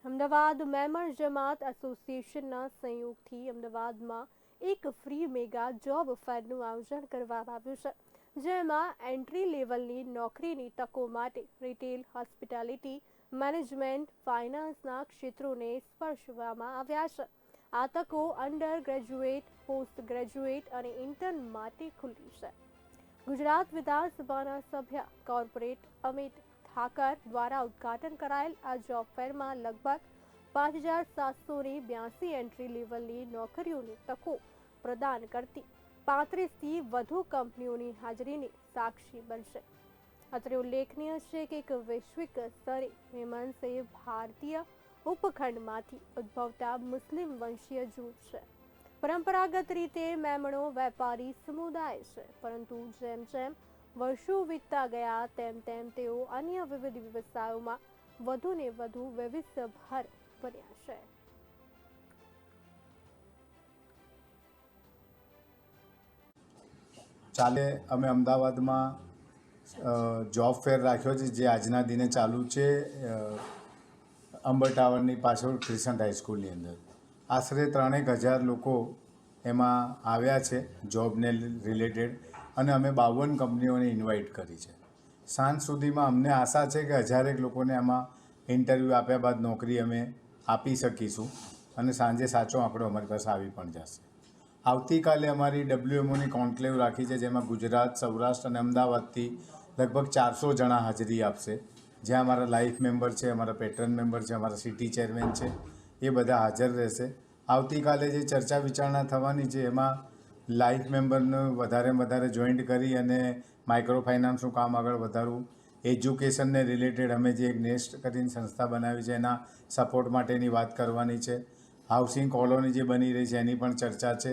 અમદાવાદ મેમણ જમાત એસોસિએશનના સંયોગથી અમદાવાદમાં એક ફ્રી મેગા જોબ ફેરનું આયોજન કરવામાં આવ્યું છે, જેમાં એન્ટ્રી લેવલની નોકરીની તકો માટે રિટેલ, હોસ્પિટાલિટી, મેનેજમેન્ટ, ફાઇનાન્સના ક્ષેત્રોને સ્પર્શવામાં આવ્યા છે. આ તકો અંડર ગ્રેજ્યુએટ, પોસ્ટ ગ્રેજ્યુએટ અને ઇન્ટર્ન માટે ખુલ્લી છે. ગુજરાત વિધાનસભાના સભ્ય કોર્પોરેટ અમિત ઠાકર દ્વારા ઉદ્ઘાટન કરાયેલ આ જોબ ફેરમાં લગભગ 5,782 એન્ટ્રી લેવલની નોકરીઓની તકો પ્રદાન કરતી 35થી વધુ કંપનીઓની હાજરીની સાક્ષી બનશે. અત્રે ઉલ્લેખનીય છે કે એક વૈશ્વિક સ્તરે મેમન્સ એ ભારતીય ઉપખંડમાંથી ઉદ્ભવતા મુસ્લિમ વંશીય જૂથ છે. પરંપરાગત રીતે મેમણો વેપારી સમુદાય છે, પરંતુ જેમ જેમ વર્ષો વીતતા ગયા તેમ તેમ તેઓ અન્ય વિવિધ વ્યવસાયોમાં વધુને વધુ વૈવિધ્યભર બન્યા છે. ચાલે અમે અમદાવાદમાં જોબ ફેર રાખ્યો છે, જે આજના દિને ચાલુ છે અંબર ટાવરની પાછળ ક્રિસન્ટ હાઈસ્કૂલની અંદર. આશરે 3,000 લોકો એમાં આવ્યા છે જોબને રિલેટેડ, અને અમે 52 કંપનીઓને ઇન્વાઇટ કરી છે. સાંજ સુધીમાં અમને આશા છે કે 1,000 લોકોને આમાં ઇન્ટરવ્યૂ આપ્યા બાદ નોકરી અમે આપી શકીશું, અને સાંજે સાચો આંકડો અમારી પાસે આવી પણ જશે. આવતીકાલે અમારી WMOની કોન્ક્લેવ રાખી છે, જેમાં ગુજરાત, સૌરાષ્ટ્ર અને અમદાવાદથી લગભગ 400 જણા હાજરી આપશે, જ્યાં અમારા લાઈફ મેમ્બર છે, અમારા પેટ્રન મેમ્બર છે, અમારા સિટી ચેરમેન છે, એ બધા હાજર રહેશે. આવતીકાલે જે ચર્ચા વિચારણા થવાની છે એમાં લાઈફ મેમ્બરનું વધારે જોઈન્ટ કરી અને માઇક્રો ફાઇનાન્સનું કામ આગળ વધારવું, એજ્યુકેશનને રિલેટેડ અમે જે એક નેસ્ટ કરીને સંસ્થા બનાવી છે એના સપોર્ટ માટેની વાત કરવાની છે. હાઉસિંગ કોલોની જે બની રહી છે એની પણ ચર્ચા છે.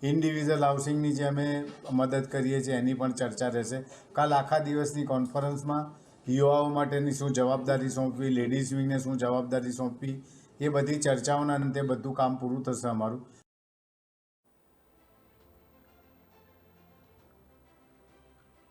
ઇન્ડિવિજ્યુઅલ હાઉસિંગની જે અમે મદદ કરીએ છીએ એની પણ ચર્ચા રહેશે. કાલ આખા દિવસની કોન્ફરન્સમાં યુવાઓ માટેની શું જવાબદારી સોંપવી, લેડીઝ વિંગને શું જવાબદારી સોંપવી, એ બધી ચર્ચાઓના અંતે બધું કામ પૂરું થશે અમારું.